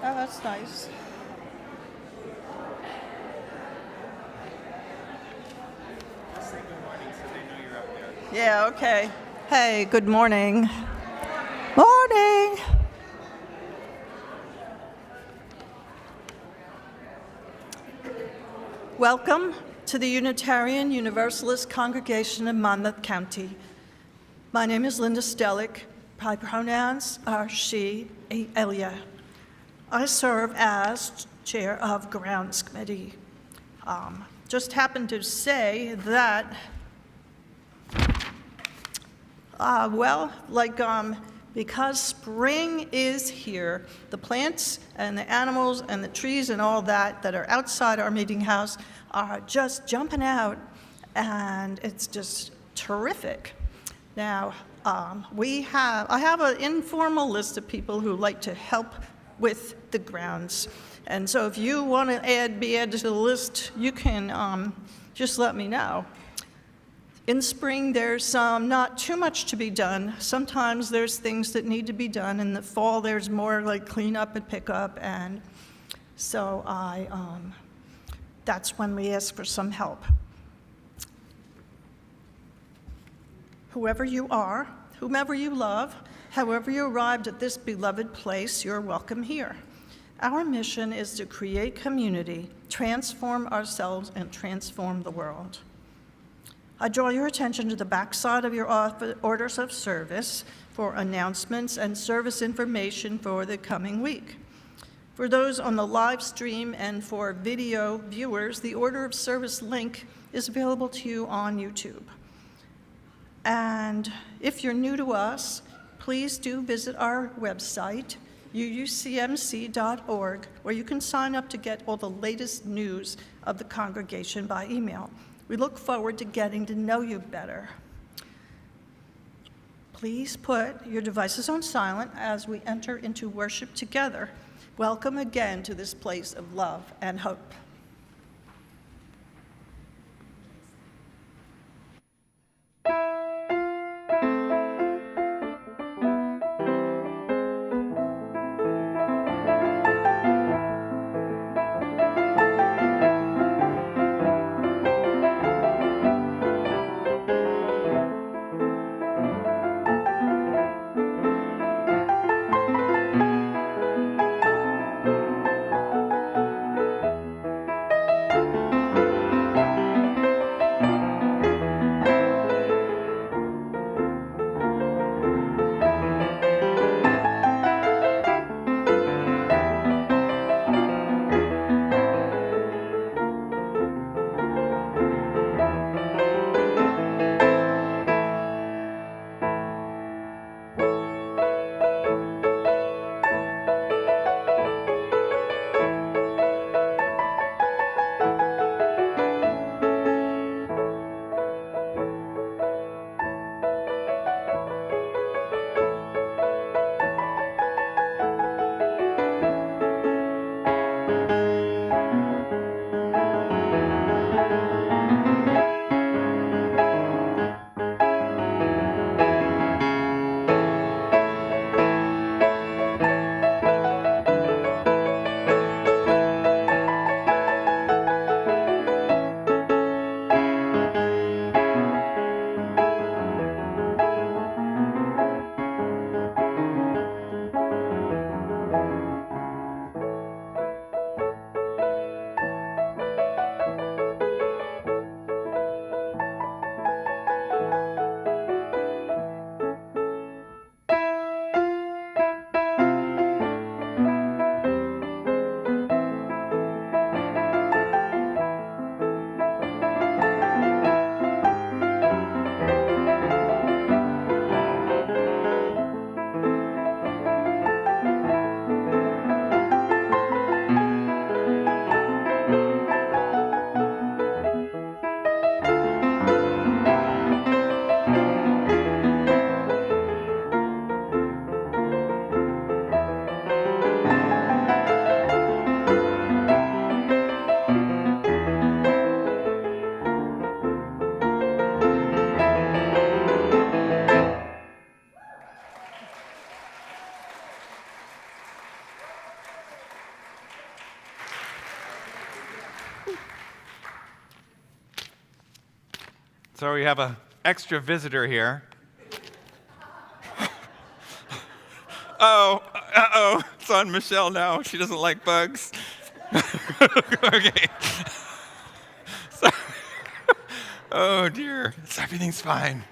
Oh, that's nice. Just say good morning so they know you're up there. Yeah, okay. Hey, good morning. Morning. Welcome to the Unitarian Universalist congregation in Monmouth County. My name is Linda Stellick. My pronouns are she, Elia. I serve as chair of grounds committee. Just happened to say that, because spring is here, the plants and the animals and the trees and all that are outside our meeting house are just jumping out, and it's just terrific. Now, I have an informal list of people who like to help with the grounds. And so if you want to be added to the list, you can just let me know. In spring, there's not too much to be done. Sometimes there's things that need to be done. In the fall, there's more like cleanup and pickup. And so that's when we ask for some help. Whoever you are, whomever you love, however you arrived at this beloved place, you're welcome here. Our mission is to create community, transform ourselves, and transform the world. I draw your attention to the backside of your orders of service for announcements and service information for the coming week. For those on the live stream and for video viewers, the order of service link is available to you on YouTube. And if you're new to us, please do visit our website, uucmc.org, where you can sign up to get all the latest news of the congregation by email. We look forward to getting to know you better. Please put your devices on silent as we enter into worship together. Welcome again to this place of love and hope. So we have an extra visitor here. Uh-oh, it's on Michelle now. She doesn't like bugs. Okay. So, oh dear, everything's fine.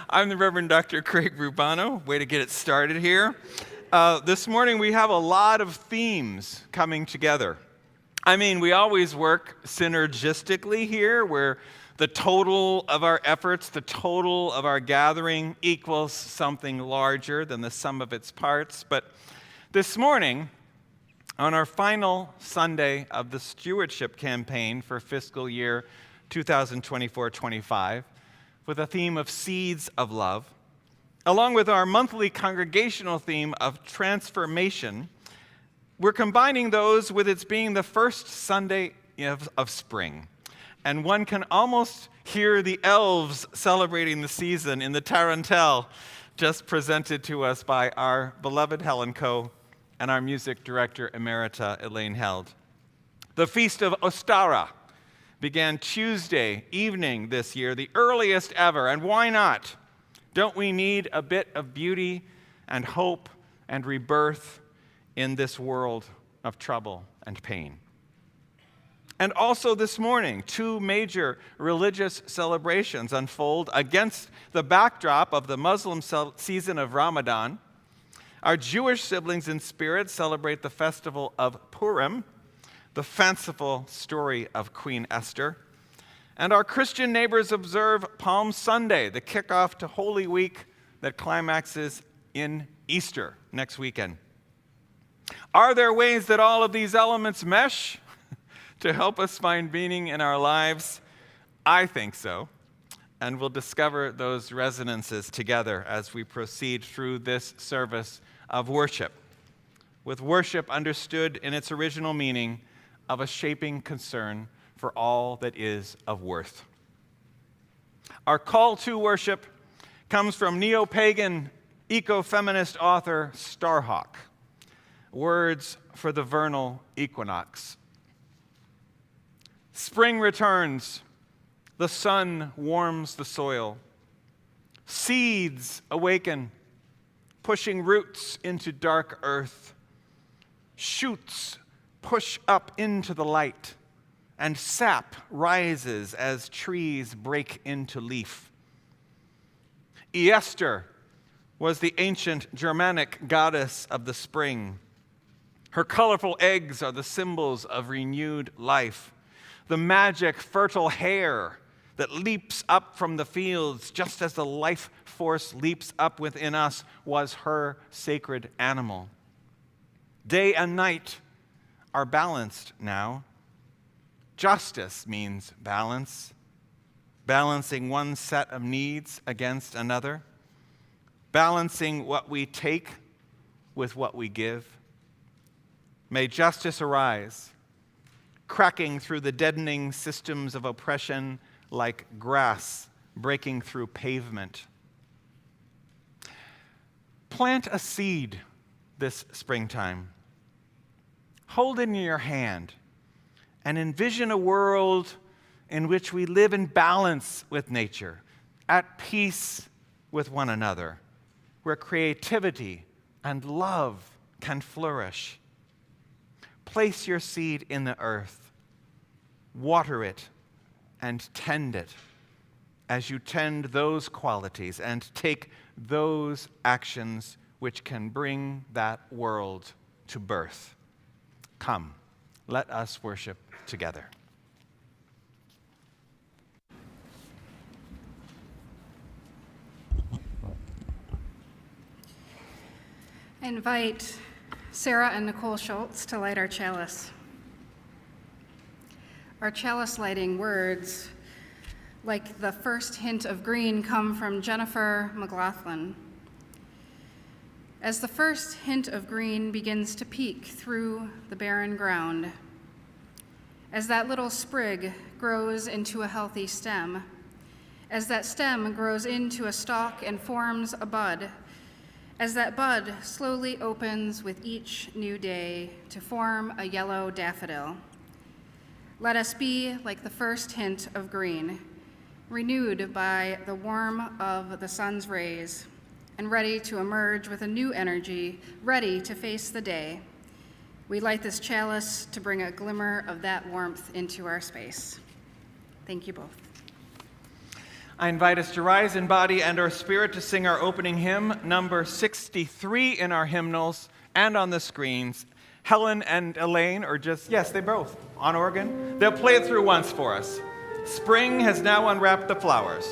I'm the Reverend Dr. Craig Rubano. Way to get it started here. This morning we have a lot of themes coming together. I mean, we always work synergistically here, where the total of our efforts, the total of our gathering equals something larger than the sum of its parts. But this morning, on our final Sunday of the Stewardship campaign for fiscal year 2024-25, with a theme of Seeds of Love, along with our monthly congregational theme of Transformation, we're combining those with its being the first Sunday of spring. And one can almost hear the elves celebrating the season in the tarantelle just presented to us by our beloved Helen Coe and our music director emerita, Elaine Held. The Feast of Ostara began Tuesday evening this year, the earliest ever, and why not? Don't we need a bit of beauty and hope and rebirth in this world of trouble and pain? And also this morning, two major religious celebrations unfold against the backdrop of the Muslim season of Ramadan. Our Jewish siblings in spirit celebrate the festival of Purim, the fanciful story of Queen Esther. And our Christian neighbors observe Palm Sunday, the kickoff to Holy Week that climaxes in Easter next weekend. Are there ways that all of these elements mesh to help us find meaning in our lives? I think so. And we'll discover those resonances together as we proceed through this service of worship, with worship understood in its original meaning of a shaping concern for all that is of worth. Our call to worship comes from neo-pagan, eco-feminist author Starhawk. Words for the vernal equinox. Spring returns, the sun warms the soil. Seeds awaken, pushing roots into dark earth. Shoots push up into the light, and sap rises as trees break into leaf. Esther was the ancient Germanic goddess of the spring. Her colorful eggs are the symbols of renewed life. The magic fertile hair that leaps up from the fields, just as the life force leaps up within us, was her sacred animal. Day and night are balanced now. Justice means balance, balancing one set of needs against another, balancing what we take with what we give. May justice arise, cracking through the deadening systems of oppression like grass breaking through pavement. Plant a seed this springtime. Hold it in your hand and envision a world in which we live in balance with nature, at peace with one another, where creativity and love can flourish. Place your seed in the earth, water it, and tend it as you tend those qualities and take those actions which can bring that world to birth. Come, let us worship together. I invite Sarah and Nicole Schultz to light our chalice. Our chalice lighting words, like the first hint of green, come from Jennifer McLaughlin. As the first hint of green begins to peek through the barren ground, as that little sprig grows into a healthy stem, as that stem grows into a stalk and forms a bud, as that bud slowly opens with each new day to form a yellow daffodil, Let us be like the first hint of green, renewed by the warmth of the sun's rays, and ready to emerge with a new energy, ready to face the day. We light this chalice to bring a glimmer of that warmth into our space. Thank you both. I invite us to rise in body and our spirit to sing our opening hymn, number 63 in our hymnals and on the screens. Helen and Elaine, or just, yes, they both, on organ. They'll play it through once for us. Spring has now unwrapped the flowers.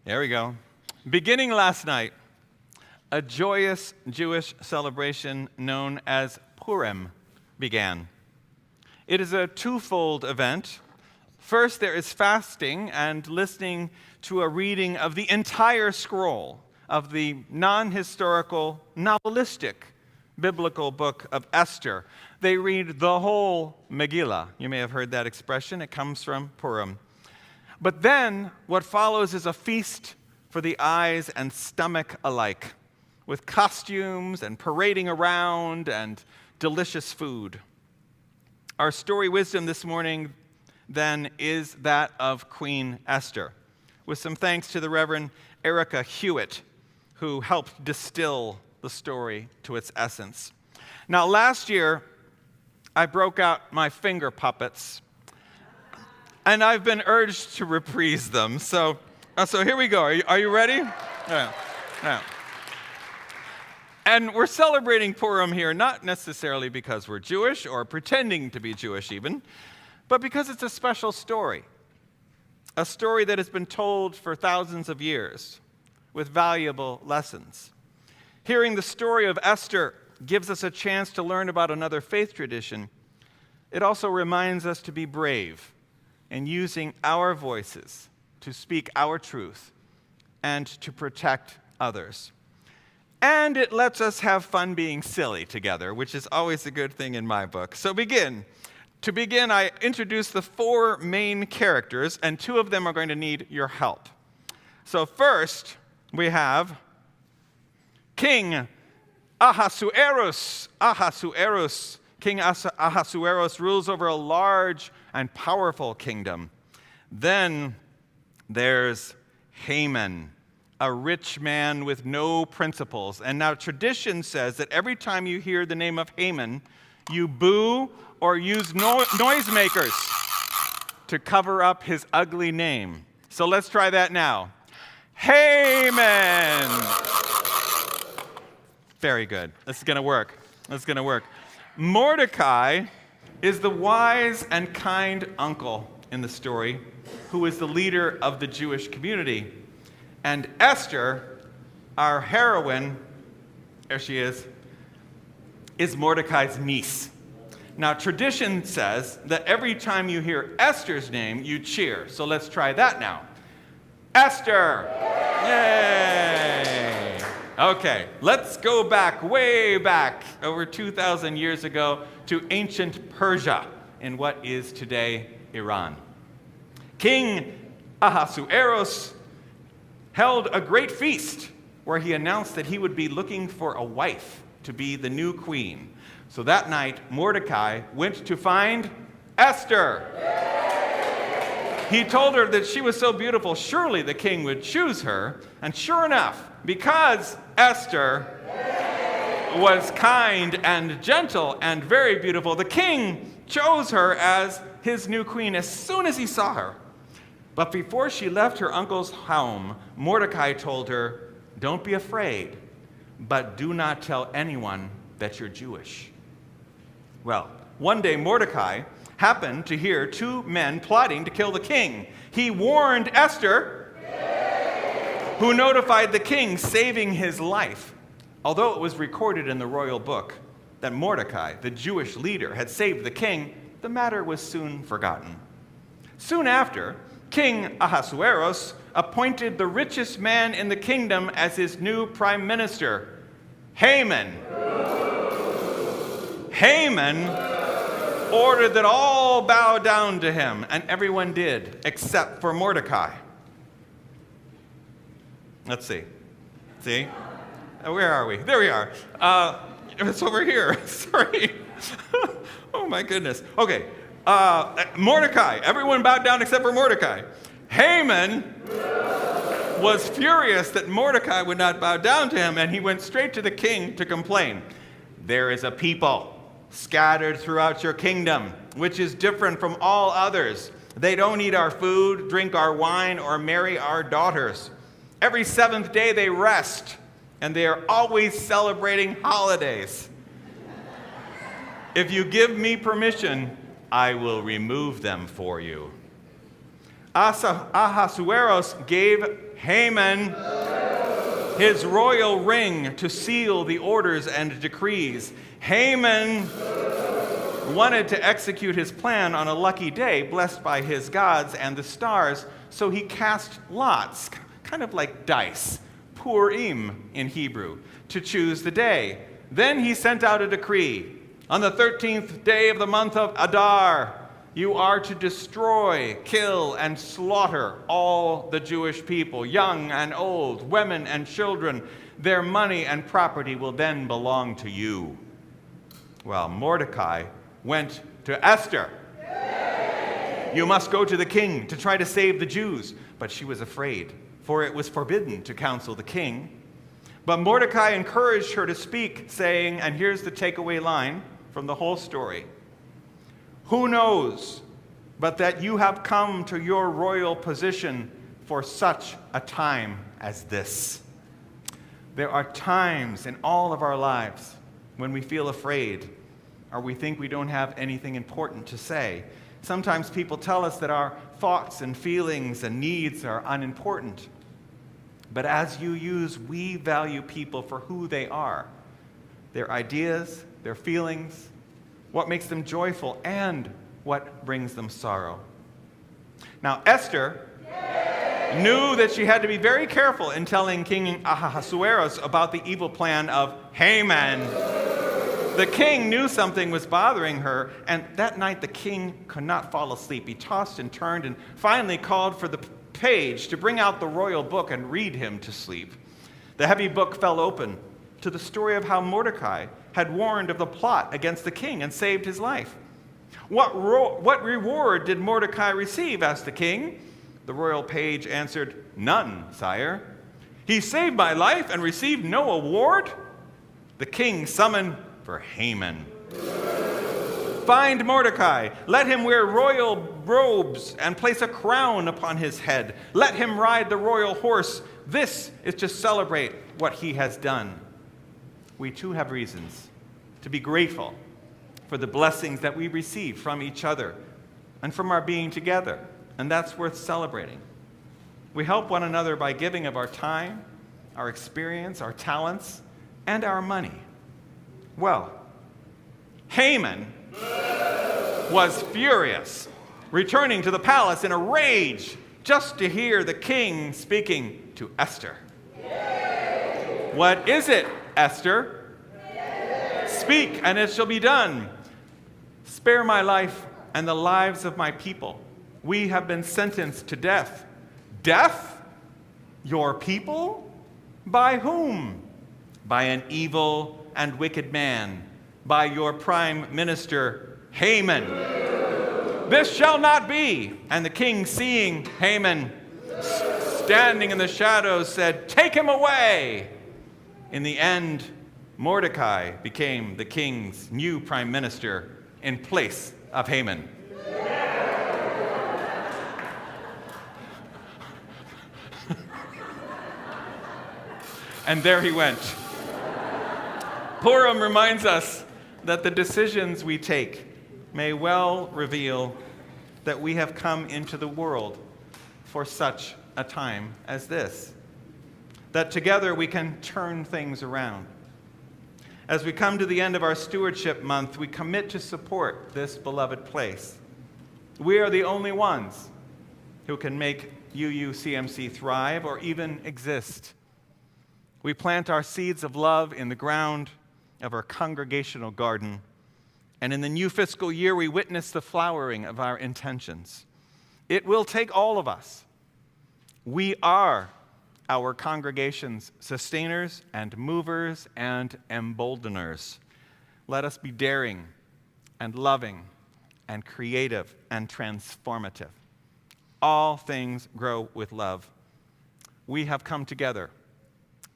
There we go. Beginning last night, a joyous Jewish celebration known as Purim began. It is a twofold event. First, there is fasting and listening to a reading of the entire scroll of the non-historical, novelistic biblical book of Esther. They read the whole Megillah. You may have heard that expression. It comes from Purim. But then, what follows is a feast for the eyes and stomach alike, with costumes and parading around and delicious food. Our story wisdom this morning, then, is that of Queen Esther, with some thanks to the Reverend Erica Hewitt, who helped distill the story to its essence. Now, last year, I broke out my finger puppets, and I've been urged to reprise them. So here we go. Are you ready? Yeah. And we're celebrating Purim here, not necessarily because we're Jewish or pretending to be Jewish even, but because it's a special story. A story that has been told for thousands of years with valuable lessons. Hearing the story of Esther gives us a chance to learn about another faith tradition. It also reminds us to be brave in using our voices to speak our truth and to protect others. And it lets us have fun being silly together, which is always a good thing in my book. So to begin, I introduce the four main characters, and two of them are going to need your help. So first, we have King Ahasuerus. King Ahasuerus rules over a large and powerful kingdom. Then there's Haman, a rich man with no principles. And now tradition says that every time you hear the name of Haman, you boo or use noisemakers to cover up his ugly name. So let's try that now. Haman! Very good. This is going to work. Mordecai is the wise and kind uncle in the story who is the leader of the Jewish community. And Esther, our heroine, there she is Mordecai's niece. Now, tradition says that every time you hear Esther's name, you cheer. So let's try that now. Esther! Yay! Okay, let's go back, way back, over 2,000 years ago, to ancient Persia, in what is today Iran. King Ahasuerus held a great feast where he announced that he would be looking for a wife to be the new queen. So that night, Mordecai went to find Esther. He told her that she was so beautiful, surely the king would choose her. And sure enough, because Esther was kind and gentle and very beautiful, the king chose her as his new queen as soon as he saw her. But before she left her uncle's home, Mordecai told her, "Don't be afraid, but do not tell anyone that you're Jewish." Well, one day Mordecai happened to hear two men plotting to kill the king. He warned Esther, who notified the king, saving his life. Although it was recorded in the royal book that Mordecai, the Jewish leader, had saved the king, the matter was soon forgotten. Soon after, King Ahasuerus appointed the richest man in the kingdom as his new prime minister, Haman. Haman ordered that all bow down to him, and everyone did, except for Mordecai. Let's see. See? Where are we? There we are. It's over here. Sorry. Oh, my goodness. Okay. Mordecai. Everyone bowed down except for Mordecai. Haman was furious that Mordecai would not bow down to him, and he went straight to the king to complain. "There is a people scattered throughout your kingdom, which is different from all others. They don't eat our food, drink our wine, or marry our daughters. Every seventh day they rest, and they are always celebrating holidays. If you give me permission, I will remove them for you." Ahasuerus gave Haman his royal ring to seal the orders and decrees. Haman wanted to execute his plan on a lucky day, blessed by his gods and the stars, so he cast lots, kind of like dice, Purim in Hebrew, to choose the day. Then he sent out a decree. On the 13th day of the month of Adar, you are to destroy, kill, and slaughter all the Jewish people, young and old, women and children. Their money and property will then belong to you. Well, Mordecai went to Esther. "You must go to the king to try to save the Jews." But she was afraid, for it was forbidden to counsel the king. But Mordecai encouraged her to speak, saying, and here's the takeaway line from the whole story, "Who knows but that you have come to your royal position for such a time as this?" There are times in all of our lives when we feel afraid, or we think we don't have anything important to say. Sometimes people tell us that our thoughts and feelings and needs are unimportant. But as you use, we value people for who they are, their ideas, their feelings, what makes them joyful, and what brings them sorrow. Now, Esther knew that she had to be very careful in telling King Ahasuerus about the evil plan of Haman. The king knew something was bothering her, and that night the king could not fall asleep. He tossed and turned and finally called for the page to bring out the royal book and read him to sleep. The heavy book fell open to the story of how Mordecai had warned of the plot against the king and saved his life. What reward did Mordecai receive?" asked the king. The royal page answered, "None, sire. He saved my life and received no award." The king summoned for Haman. "Find Mordecai. Let him wear royal robes and place a crown upon his head. Let him ride the royal horse. This is to celebrate what he has done." We too have reasons to be grateful for the blessings that we receive from each other and from our being together, and that's worth celebrating. We help one another by giving of our time, our experience, our talents, and our money. Well, Haman was furious, returning to the palace in a rage just to hear the king speaking to Esther. What is it, Esther? Speak, and it shall be done. Spare my life and the lives of my people. We have been sentenced to death. Death? Your people? By whom? By an evil and wicked man, by your prime minister, Haman. This shall not be. And the king, seeing Haman standing in the shadows, said, take him away. In the end, Mordecai became the king's new prime minister in place of Haman. And there he went. Purim reminds us that the decisions we take may well reveal that we have come into the world for such a time as this. That together we can turn things around. As we come to the end of our Stewardship Month, we commit to support this beloved place. We are the only ones who can make UUCMC thrive or even exist. We plant our seeds of love in the ground of our congregational garden, and in the new fiscal year, we witness the flowering of our intentions. It will take all of us. We are our congregation's sustainers and movers and emboldeners. Let us be daring and loving and creative and transformative. All things grow with love. We have come together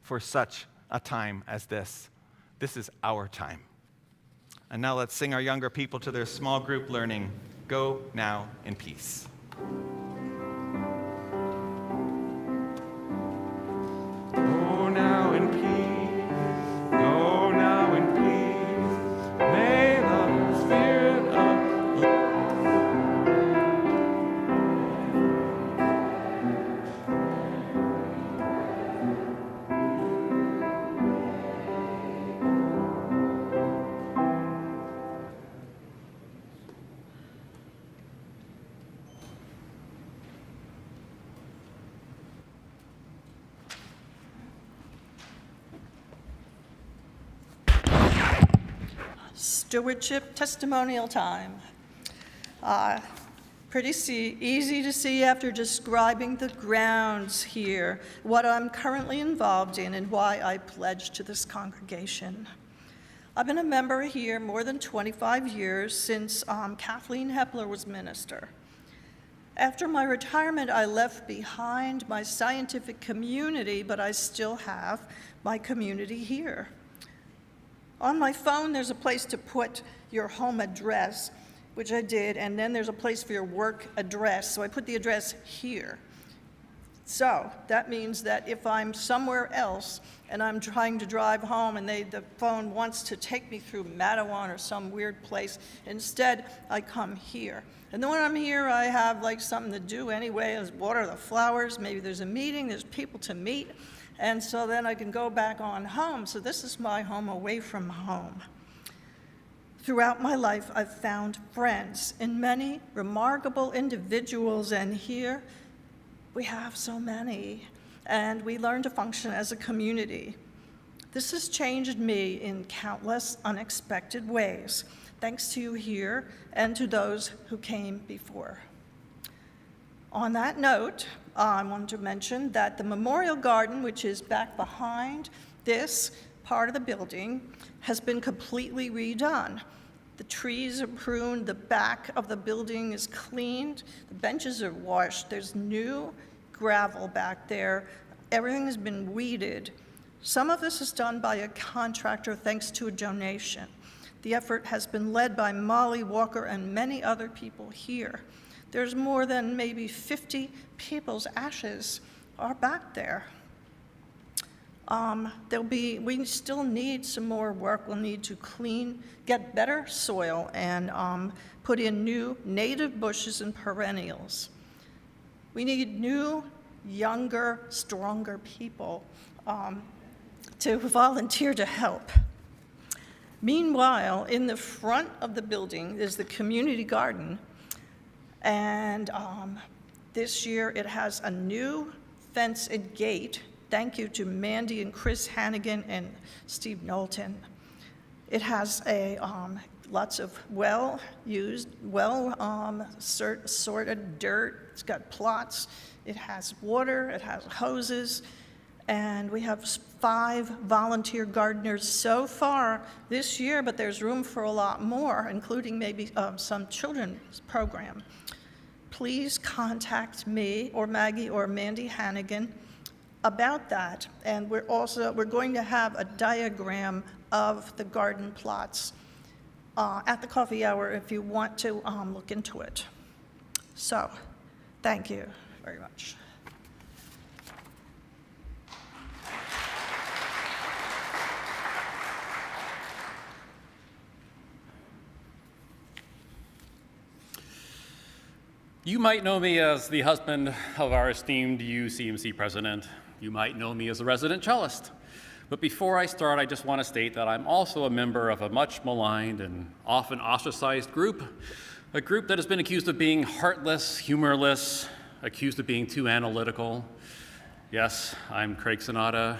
for such a time as this. This is our time. And now let's sing our younger people to their small group learning, Go Now in Peace. Go now in peace, go now in peace, may the Spirit of Stewardship testimonial time. Pretty easy to see after describing the grounds here, what I'm currently involved in and why I pledged to this congregation. I've been a member here more than 25 years since Kathleen Hepler was minister. After my retirement, I left behind my scientific community, but I still have my community here. On my phone, there's a place to put your home address, which I did, and then there's a place for your work address, so I put the address here. So that means that if I'm somewhere else and I'm trying to drive home and the phone wants to take me through Mattawan or some weird place, instead I come here. And then when I'm here, I have like something to do anyway, is water the flowers, maybe there's a meeting, there's people to meet, and so then I can go back on home. So this is my home away from home. Throughout my life, I've found friends in many remarkable individuals, and here we have so many, and we learn to function as a community. This has changed me in countless unexpected ways, thanks to you here and to those who came before. On that note, I wanted to mention that the memorial garden, which is back behind this part of the building, has been completely redone. The trees are pruned, the back of the building is cleaned, the benches are washed, there's new gravel back there, everything has been weeded. Some of this is done by a contractor thanks to a donation. The effort has been led by Molly Walker and many other people here. There's more than maybe 50 people's ashes are back there. We still need some more work. We'll need to get better soil and put in new native bushes and perennials. We need new, younger, stronger people to volunteer to help. Meanwhile, in the front of the building is the community garden, and this year it has a new fence and gate. Thank you to Mandy and Chris Hannigan and Steve Knowlton. It has lots of well-used, sorted dirt. It's got plots. It has water. It has hoses. And we have 5 volunteer gardeners so far this year, but there's room for a lot more, including maybe some children's program. Please contact me or Maggie or Mandy Hannigan about that. And we're going to have a diagram of the garden plots at the coffee hour if you want to look into it. So, thank you very much. You might know me as the husband of our esteemed UCMC president. You might know me as a resident cellist. But before I start, I just want to state that I'm also a member of a much maligned and often ostracized group, a group that has been accused of being heartless, humorless, accused of being too analytical. Yes, I'm Craig Sonata,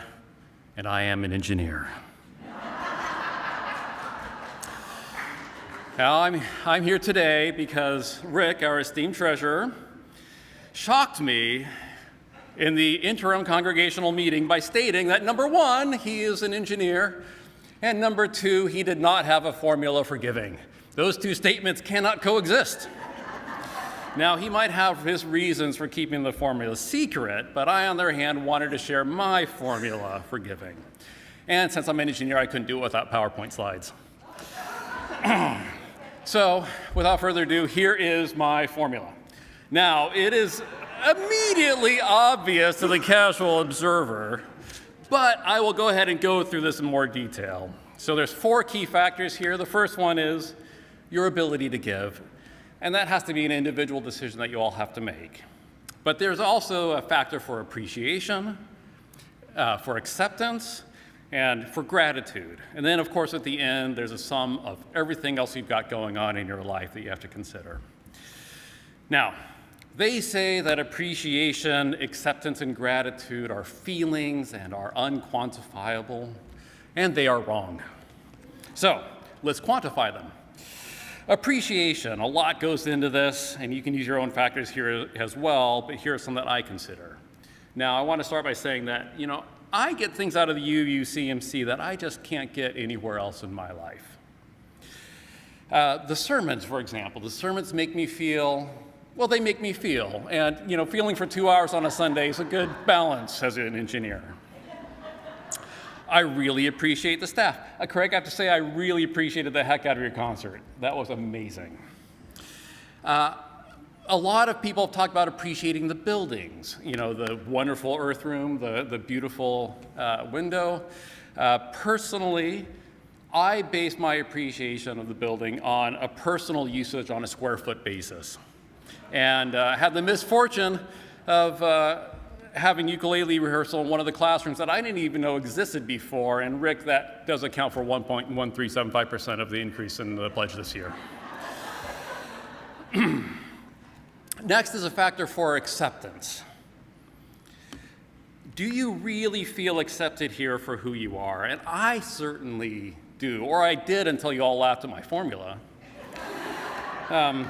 and I am an engineer. Now, I'm here today because Rick, our esteemed treasurer, shocked me in the interim congregational meeting by stating that, number 1, he is an engineer, and number 2, he did not have a formula for giving. Those 2 statements cannot coexist. Now, he might have his reasons for keeping the formula secret, but I, on the other hand, wanted to share my formula for giving. And since I'm an engineer, I couldn't do it without PowerPoint slides. So, without further ado, here is my formula. Now, it is immediately obvious to the casual observer, but I will go ahead and go through this in more detail. So there's 4 key factors here. The first one is your ability to give, and that has to be an individual decision that you all have to make. But there's also a factor for appreciation, for acceptance, and for gratitude. And then, of course, at the end, there's a sum of everything else you've got going on in your life that you have to consider. Now, they say that appreciation, acceptance, and gratitude are feelings and are unquantifiable, and they are wrong. So, let's quantify them. Appreciation, a lot goes into this, and you can use your own factors here as well, but here are some that I consider. Now, I want to start by saying that, I get things out of the UCMC that I just can't get anywhere else in my life. The sermons, for example, the sermons make me feel, well, they make me feel. And, feeling for 2 hours on a Sunday is a good balance as an engineer. I really appreciate the staff. Craig, I have to say, I really appreciated the heck out of your concert. That was amazing. A lot of people have talked about appreciating the buildings, the wonderful earth room, the beautiful window. Personally, I base my appreciation of the building on a personal usage on a square foot basis. And had the misfortune of having ukulele rehearsal in one of the classrooms that I didn't even know existed before. And Rick, that does account for 1.1375% of the increase in the pledge this year. Next is a factor for acceptance. Do you really feel accepted here for who you are? And I certainly do, or I did until you all laughed at my formula. But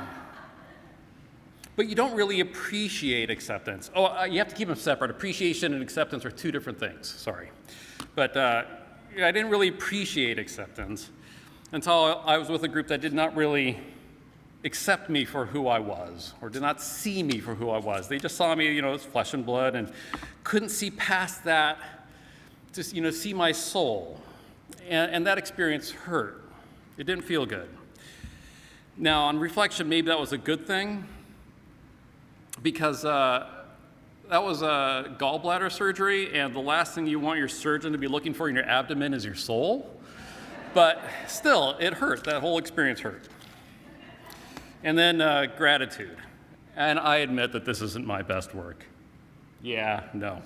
you don't really appreciate acceptance. Oh, you have to keep them separate. Appreciation and acceptance are 2 different things, sorry. But I didn't really appreciate acceptance until I was with a group that did not really accept me for who I was, or did not see me for who I was. They just saw me, as flesh and blood, and couldn't see past that to, see my soul. And that experience hurt. It didn't feel good. Now, on reflection, maybe that was a good thing, because That was a gallbladder surgery, and the last thing you want your surgeon to be looking for in your abdomen is your soul. But still, it hurt. That whole experience hurt. And then gratitude. And I admit that this isn't my best work. Yeah, no.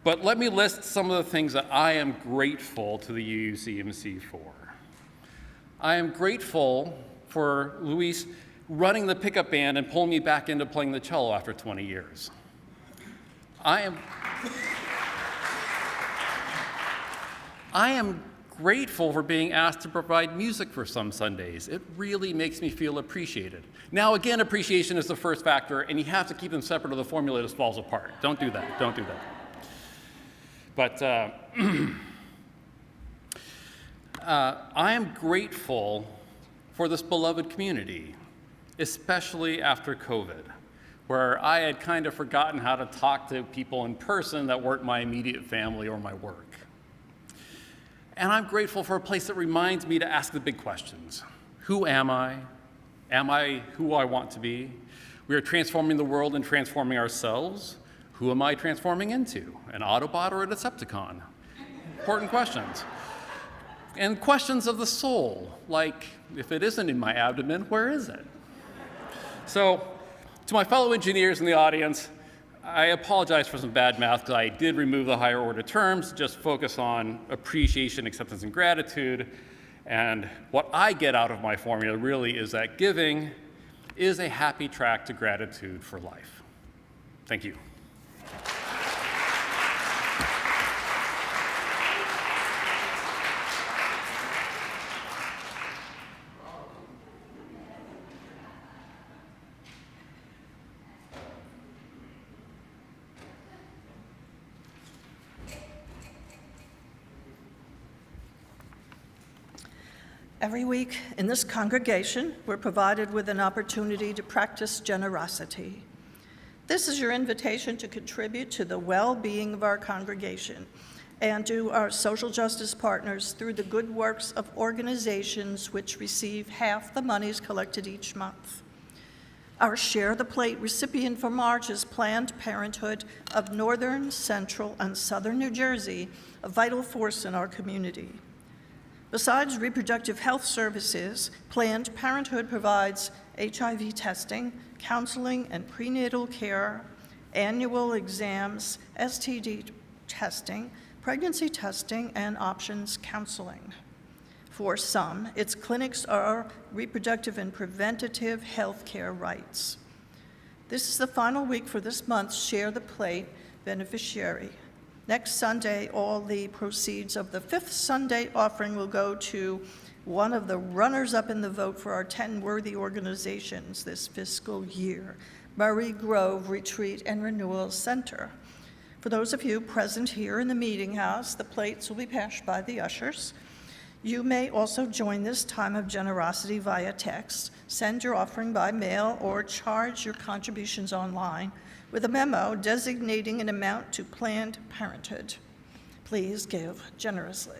But let me list some of the things that I am grateful to the UUCMC for. I am grateful for Luis running the pickup band and pulling me back into playing the cello after 20 years. I am grateful for being asked to provide music for some Sundays. It really makes me feel appreciated. Now, again, appreciation is the first factor, and you have to keep them separate or the formula just falls apart. Don't do that. Don't do that. But I am grateful for this beloved community, especially after COVID, where I had kind of forgotten how to talk to people in person that weren't my immediate family or my work. And I'm grateful for a place that reminds me to ask the big questions. Who am I? Am I who I want to be? We are transforming the world and transforming ourselves. Who am I transforming into? An Autobot or a Decepticon? Important questions. And questions of the soul, like, if it isn't in my abdomen, where is it? So, to my fellow engineers in the audience, I apologize for some bad math because I did remove the higher order terms, just focus on appreciation, acceptance, and gratitude. And what I get out of my formula really is that giving is a happy track to gratitude for life. Thank you. Every week in this congregation, we're provided with an opportunity to practice generosity. This is your invitation to contribute to the well-being of our congregation and to our social justice partners through the good works of organizations which receive half the monies collected each month. Our Share the Plate recipient for March is Planned Parenthood of Northern, Central, and Southern New Jersey, a vital force in our community. Besides reproductive health services, Planned Parenthood provides HIV testing, counseling and prenatal care, annual exams, STD testing, pregnancy testing, and options counseling. For some, its clinics are reproductive and preventative health care rights. This is the final week for this month's Share the Plate beneficiary. Next Sunday, all the proceeds of the fifth Sunday offering will go to one of the runners-up in the vote for our 10 worthy organizations this fiscal year, Murray Grove Retreat and Renewal Center. For those of you present here in the meeting house, the plates will be passed by the ushers. You may also join this time of generosity via text, send your offering by mail, or charge your contributions online with a memo designating an amount to Planned Parenthood. Please give generously.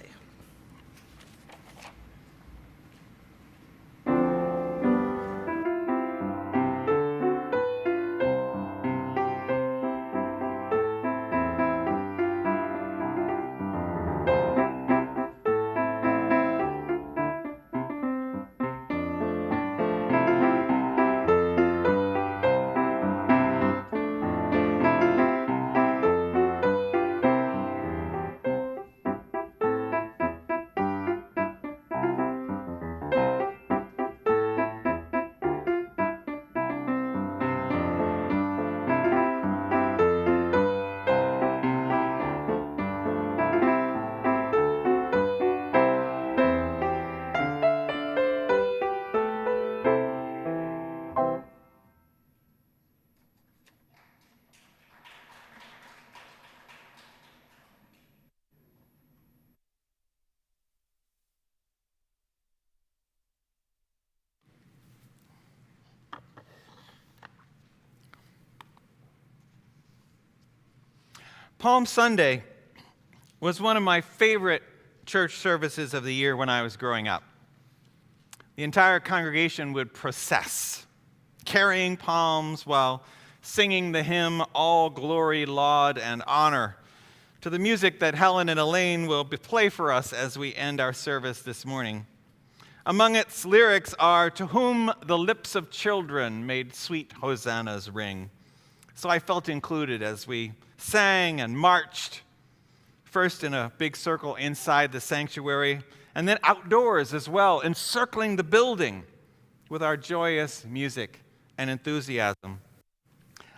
Palm Sunday was one of my favorite church services of the year when I was growing up. The entire congregation would process, carrying palms while singing the hymn, All Glory, Laud, and Honor, to the music that Helen and Elaine will play for us as we end our service this morning. Among its lyrics are, "To whom the lips of children made sweet hosannas ring." So I felt included as we sang and marched, first in a big circle inside the sanctuary, and then outdoors as well, encircling the building with our joyous music and enthusiasm.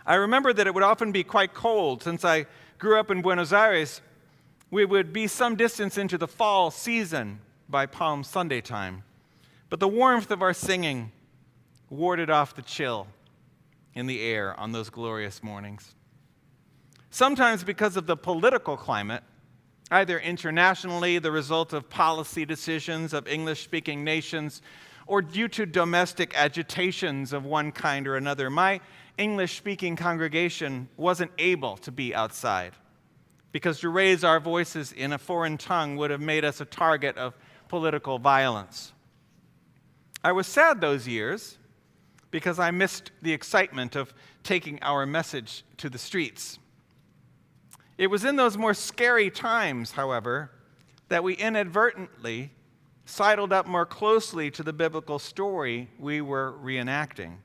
I remember that it would often be quite cold. Since I grew up in Buenos Aires, we would be some distance into the fall season by Palm Sunday time. But the warmth of our singing warded off the chill in the air on those glorious mornings. Sometimes because of the political climate, either internationally, the result of policy decisions of English-speaking nations, or due to domestic agitations of one kind or another, my English-speaking congregation wasn't able to be outside, because to raise our voices in a foreign tongue would have made us a target of political violence. I was sad those years because I missed the excitement of taking our message to the streets. It was in those more scary times, however, that we inadvertently sidled up more closely to the biblical story we were reenacting.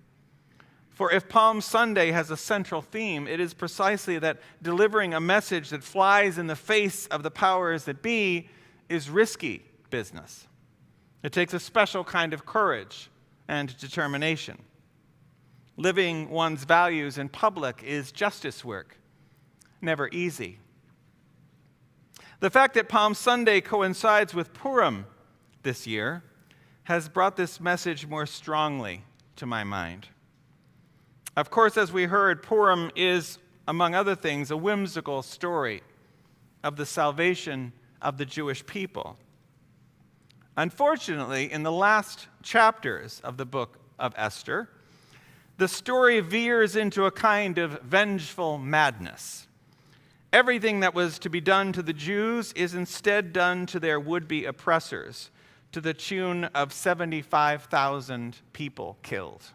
For if Palm Sunday has a central theme, it is precisely that delivering a message that flies in the face of the powers that be is risky business. It takes a special kind of courage and determination. Living one's values in public is justice work, never easy. The fact that Palm Sunday coincides with Purim this year has brought this message more strongly to my mind. Of course, as we heard, Purim is, among other things, a whimsical story of the salvation of the Jewish people. Unfortunately, in the last chapters of the book of Esther, the story veers into a kind of vengeful madness. Everything that was to be done to the Jews is instead done to their would-be oppressors, to the tune of 75,000 people killed.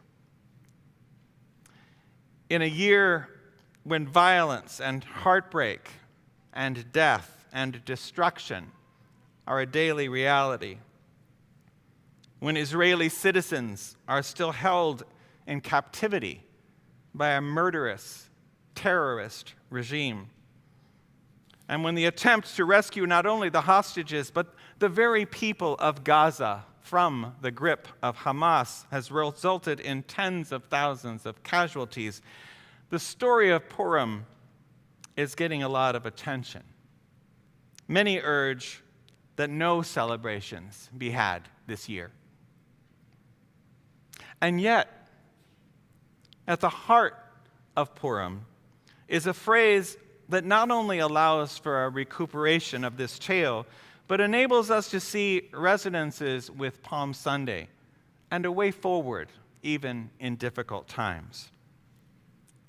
In a year when violence and heartbreak and death and destruction are a daily reality, when Israeli citizens are still held in captivity by a murderous, terrorist regime, and when the attempt to rescue not only the hostages, but the very people of Gaza from the grip of Hamas has resulted in tens of thousands of casualties, the story of Purim is getting a lot of attention. Many urge that no celebrations be had this year. And yet, at the heart of Purim is a phrase that not only allows for a recuperation of this tale, but enables us to see resonances with Palm Sunday and a way forward, even in difficult times.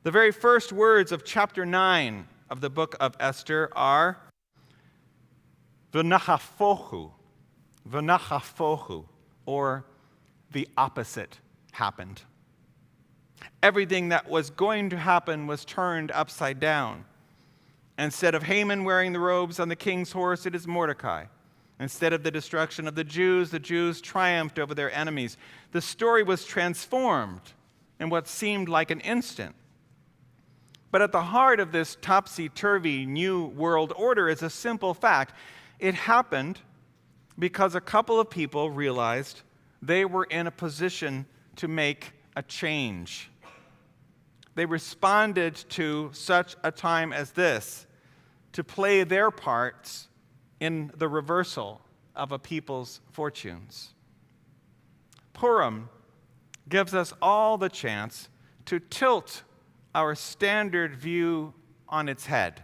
The very first words of chapter 9 of the book of Esther are v'nachafohu, or the opposite happened. Everything that was going to happen was turned upside down. Instead of Haman wearing the robes on the king's horse, it is Mordecai. Instead of the destruction of the Jews triumphed over their enemies. The story was transformed in what seemed like an instant. But at the heart of this topsy-turvy new world order is a simple fact. It happened because a couple of people realized they were in a position to make a change. They responded to such a time as this to play their parts in the reversal of a people's fortunes. Purim gives us all the chance to tilt our standard view on its head,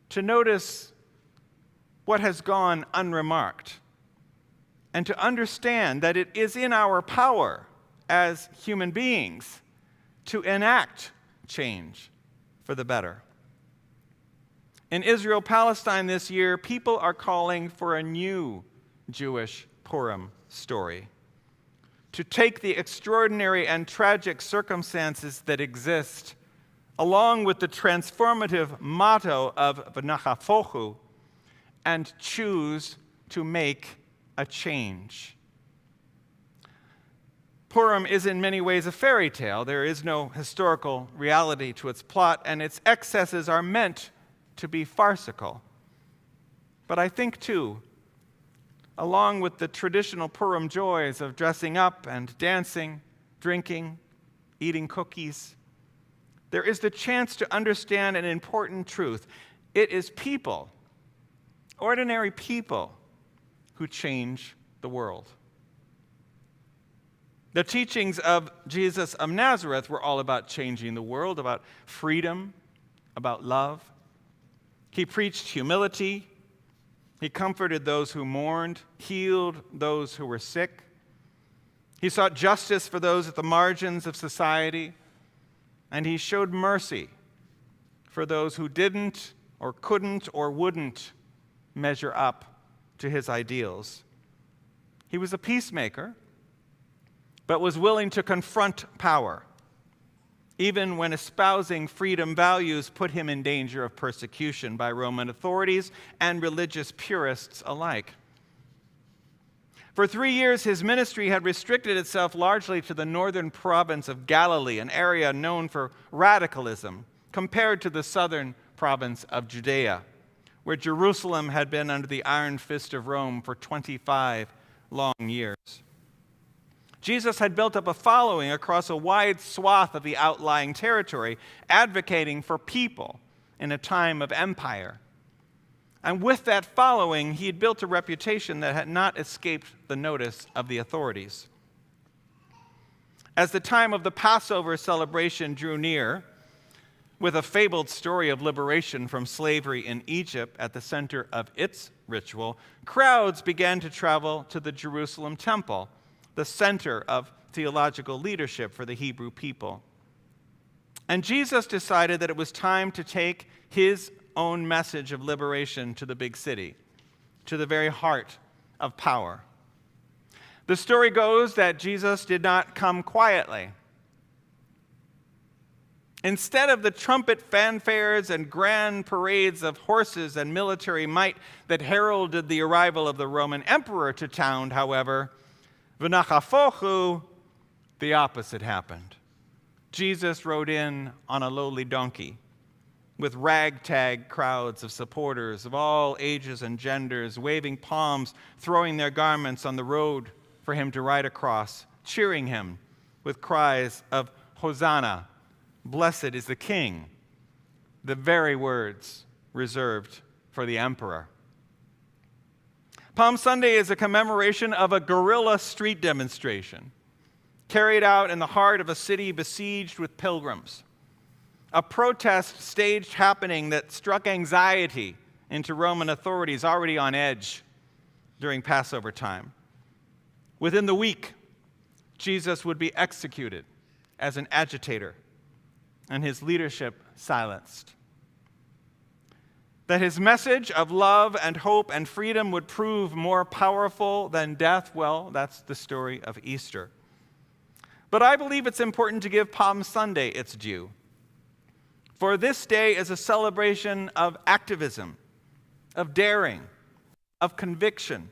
to notice what has gone unremarked, and to understand that it is in our power as human beings to enact change for the better. In Israel-Palestine this year, people are calling for a new Jewish Purim story, to take the extraordinary and tragic circumstances that exist along with the transformative motto of v'nachafochu, and choose to make a change. Purim is in many ways a fairy tale. There is no historical reality to its plot, and its excesses are meant to be farcical. But I think, too, along with the traditional Purim joys of dressing up and dancing, drinking, eating cookies, there is the chance to understand an important truth. It is people, ordinary people, who change the world. The teachings of Jesus of Nazareth were all about changing the world, about freedom, about love. He preached humility. He comforted those who mourned, healed those who were sick. He sought justice for those at the margins of society, and he showed mercy for those who didn't or couldn't or wouldn't measure up to his ideals. He was a peacemaker, but was willing to confront power, even when espousing freedom values put him in danger of persecution by Roman authorities and religious purists alike. For 3 years, his ministry had restricted itself largely to the northern province of Galilee, an area known for radicalism, compared to the southern province of Judea, where Jerusalem had been under the iron fist of Rome for 25 long years. Jesus had built up a following across a wide swath of the outlying territory, advocating for people in a time of empire. And with that following, he had built a reputation that had not escaped the notice of the authorities. As the time of the Passover celebration drew near, with a fabled story of liberation from slavery in Egypt at the center of its ritual, crowds began to travel to the Jerusalem temple, the center of theological leadership for the Hebrew people. And Jesus decided that it was time to take his own message of liberation to the big city, to the very heart of power. The story goes that Jesus did not come quietly. Instead of the trumpet fanfares and grand parades of horses and military might that heralded the arrival of the Roman emperor to town, however, v'nachafochu, the opposite happened. Jesus rode in on a lowly donkey with ragtag crowds of supporters of all ages and genders, waving palms, throwing their garments on the road for him to ride across, cheering him with cries of Hosanna, blessed is the King, the very words reserved for the emperor. Palm Sunday is a commemoration of a guerrilla street demonstration carried out in the heart of a city besieged with pilgrims. A protest staged happening that struck anxiety into Roman authorities already on edge during Passover time. Within the week, Jesus would be executed as an agitator and his leadership silenced. That his message of love and hope and freedom would prove more powerful than death, well, that's the story of Easter. But I believe it's important to give Palm Sunday its due. For this day is a celebration of activism, of daring, of conviction,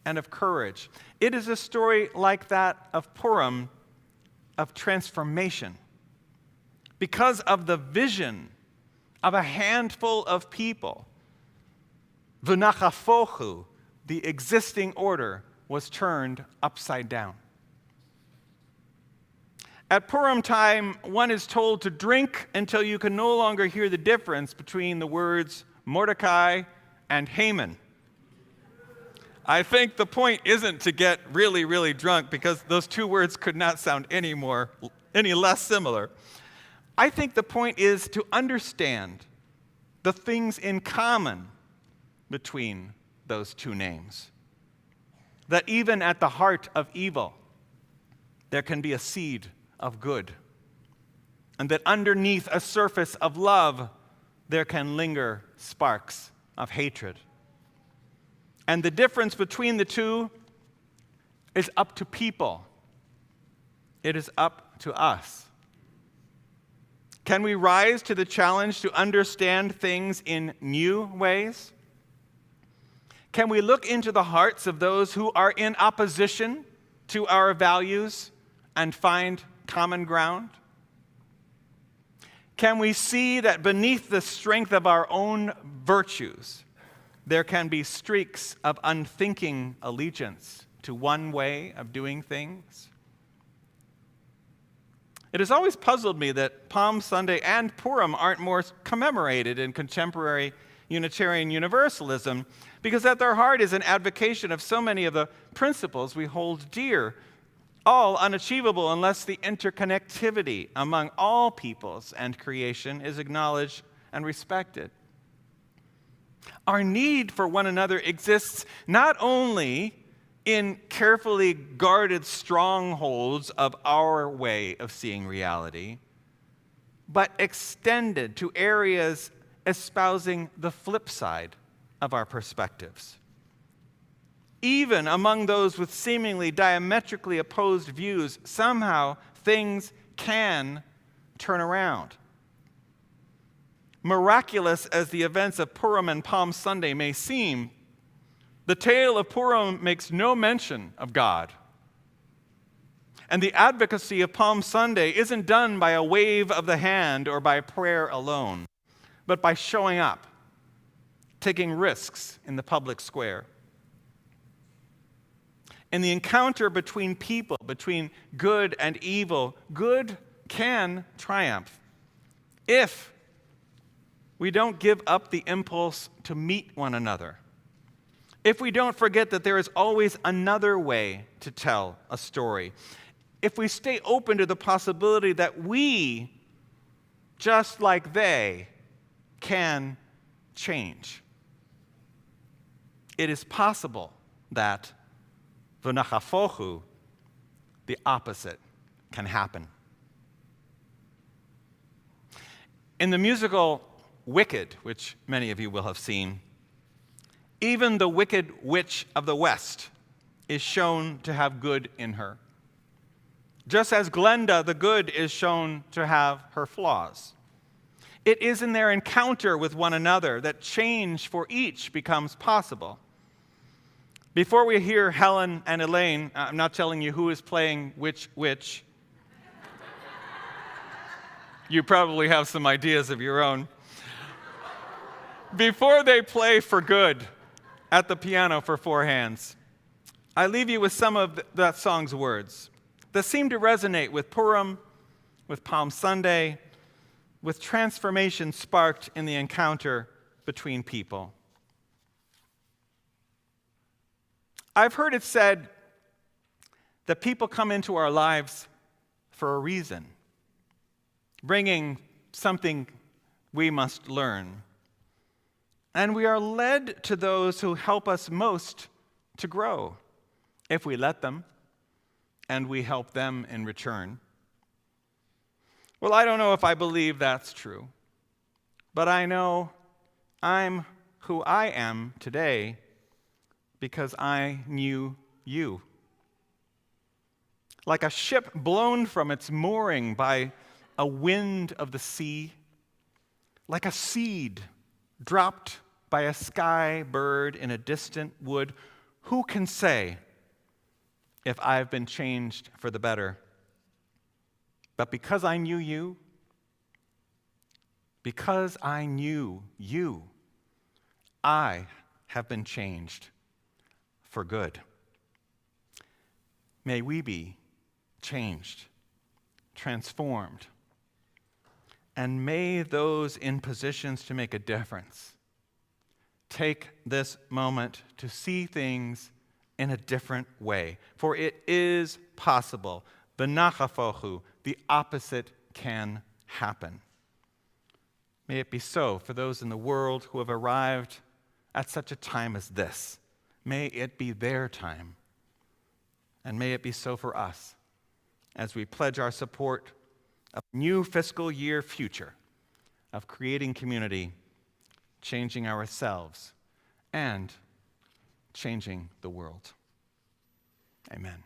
and of courage. It is a story like that of Purim, of transformation. Because of the vision of a handful of people, v'nachafochu, the existing order, was turned upside down. At Purim time, one is told to drink until you can no longer hear the difference between the words Mordecai and Haman. I think the point isn't to get really, really drunk, because those two words could not sound any less similar. I think the point is to understand the things in common between those two names. That even at the heart of evil, there can be a seed of good. And that underneath a surface of love, there can linger sparks of hatred. And the difference between the two is up to people. It is up to us. Can we rise to the challenge to understand things in new ways? Can we look into the hearts of those who are in opposition to our values and find common ground? Can we see that beneath the strength of our own virtues, there can be streaks of unthinking allegiance to one way of doing things? It has always puzzled me that Palm Sunday and Purim aren't more commemorated in contemporary Unitarian Universalism, because at their heart is an advocation of so many of the principles we hold dear, all unachievable unless the interconnectivity among all peoples and creation is acknowledged and respected. Our need for one another exists not only in carefully guarded strongholds of our way of seeing reality, but extended to areas espousing the flip side of our perspectives. Even among those with seemingly diametrically opposed views, somehow things can turn around. Miraculous as the events of Purim and Palm Sunday may seem, the tale of Purim makes no mention of God. And the advocacy of Palm Sunday isn't done by a wave of the hand or by prayer alone, but by showing up, taking risks in the public square. In the encounter between people, between good and evil, good can triumph if we don't give up the impulse to meet one another. If we don't forget that there is always another way to tell a story. If we stay open to the possibility that we, just like they, can change. It is possible that v'nachafochu, the opposite, can happen. In the musical Wicked, which many of you will have seen, even the wicked witch of the West is shown to have good in her, just as Glenda the good is shown to have her flaws. It is in their encounter with one another that change for each becomes possible. Before we hear Helen and Elaine, I'm not telling you who is playing which witch. You probably have some ideas of your own. Before they play for good at the piano for four hands, I leave you with some of that song's words that seem to resonate with Purim, with Palm Sunday, with transformation sparked in the encounter between people. I've heard it said that people come into our lives for a reason, bringing something we must learn. And we are led to those who help us most to grow, if we let them, and we help them in return. Well, I don't know if I believe that's true, but I know I'm who I am today because I knew you. Like a ship blown from its mooring by a wind of the sea, like a seed dropped by a sky bird in a distant wood, who can say if I've been changed for the better? But because I knew you, I have been changed for good. May we be changed, transformed, and may those in positions to make a difference take this moment to see things in a different way. For it is possible. V'nachafochu, the opposite can happen. May it be so for those in the world who have arrived at such a time as this. May it be their time. And may it be so for us as we pledge our support of a new fiscal year future of creating community, changing ourselves, and changing the world. Amen.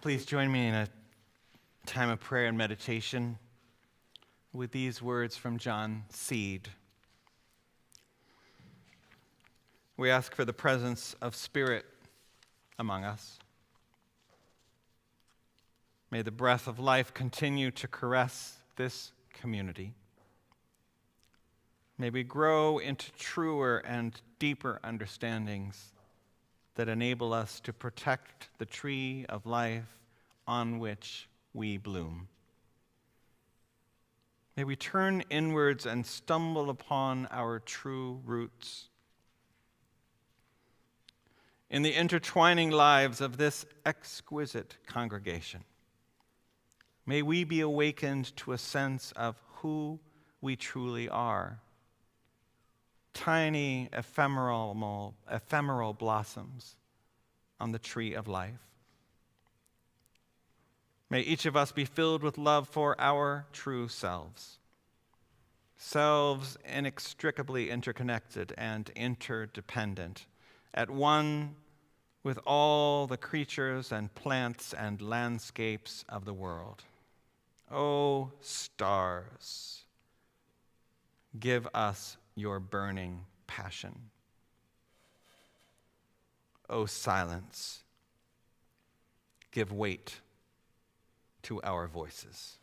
Please join me in a time of prayer and meditation with these words from John Seed. We ask for the presence of Spirit among us. May the breath of life continue to caress this community. May we grow into truer and deeper understandings that enable us to protect the tree of life on which we bloom. May we turn inwards and stumble upon our true roots. In the intertwining lives of this exquisite congregation, may we be awakened to a sense of who we truly are. Tiny ephemeral blossoms on the tree of life. May each of us be filled with love for our true selves, selves inextricably interconnected and interdependent, at one with all the creatures and plants and landscapes of the world. O stars, give us your burning passion. O silence, give weight to our voices.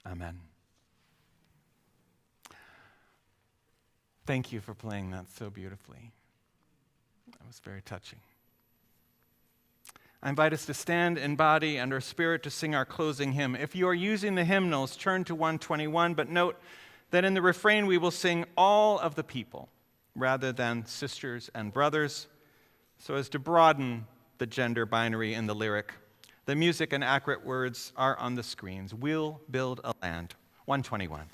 Amen. Thank you for playing that so beautifully. That was very touching. I invite us to stand in body and our spirit to sing our closing hymn. If you are using the hymnals, turn to 121, but note that in the refrain we will sing all of the people rather than sisters and brothers, so as to broaden the gender binary in the lyric. The music and accurate words are on the screens. We'll build a land. 121.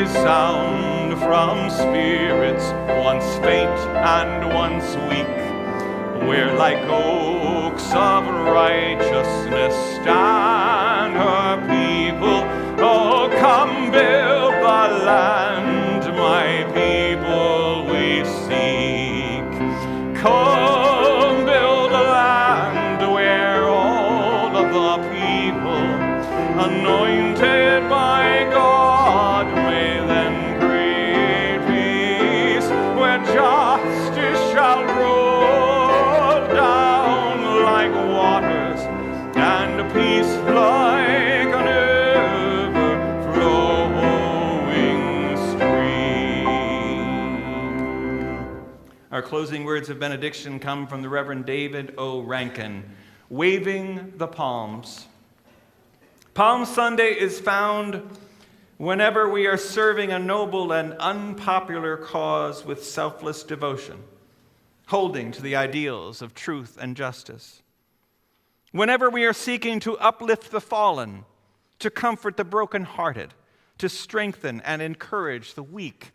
resound from spirits once faint and once weak. We're like oaks of righteousness stand her people. Oh, come build the land, my people we seek. Come build a land where all of the people, anointed by God, may then create peace, where justice shall roll down like waters, and peace like an ever-flowing stream. Our closing words of benediction come from the Reverend David O. Rankin, Waving the Palms. Palm Sunday is found whenever we are serving a noble and unpopular cause with selfless devotion, holding to the ideals of truth and justice. Whenever we are seeking to uplift the fallen, to comfort the brokenhearted, to strengthen and encourage the weak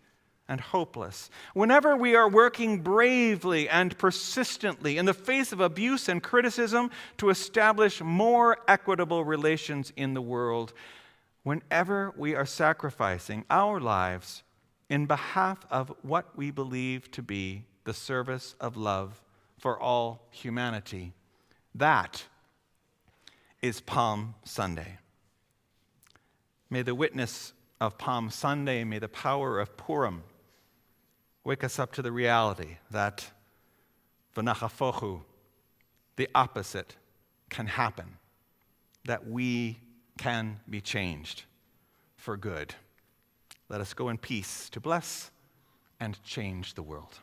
and hopeless. Whenever we are working bravely and persistently in the face of abuse and criticism to establish more equitable relations in the world. Whenever we are sacrificing our lives in behalf of what we believe to be the service of love for all humanity. That is Palm Sunday. May the witness of Palm Sunday, may the power of Purim wake us up to the reality that v'nachafochu, the opposite, can happen, that we can be changed for good. Let us go in peace to bless and change the world.